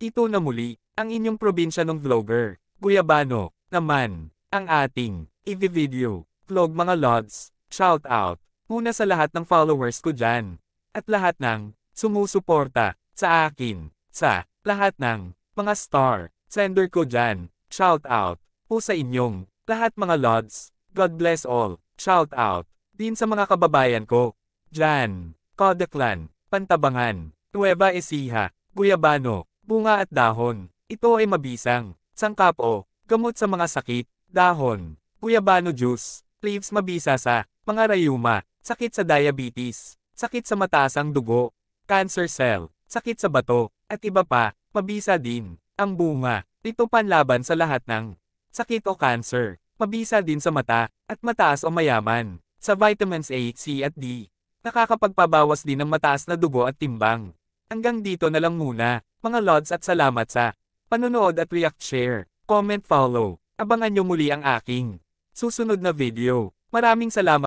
Ito na muli, ang inyong probinsyano vlogger, Guyabano, naman, ang ating, i-video, vlog mga lods, shout out, muna sa lahat ng followers ko dyan, at lahat ng, sumusuporta, sa akin, sa, lahat ng, mga star, sender ko dyan, shout out, po sa inyong, lahat mga lods, God bless all, shout out, din sa mga kababayan ko, dyan, Codaclan, Pantabangan, Nueva Ecija, Guyabano, bunga at dahon. Ito ay mabisang, sangkap o, gamot sa mga sakit, dahon, guyabano juice, leaves mabisa sa, mga rayuma, sakit sa diabetes, sakit sa mataas ang dugo, cancer cell, sakit sa bato, at iba pa, mabisa din, ang bunga. Ito panlaban sa lahat ng sakit o cancer, mabisa din sa mata, at mataas o mayaman, sa vitamins A, C at D. Nakakapagpabawas din ng mataas na dugo at timbang. Hanggang dito na lang muna, mga lods at salamat sa panonood at react, share, comment, follow. Abangan nyo muli ang aking susunod na video. Maraming salamat.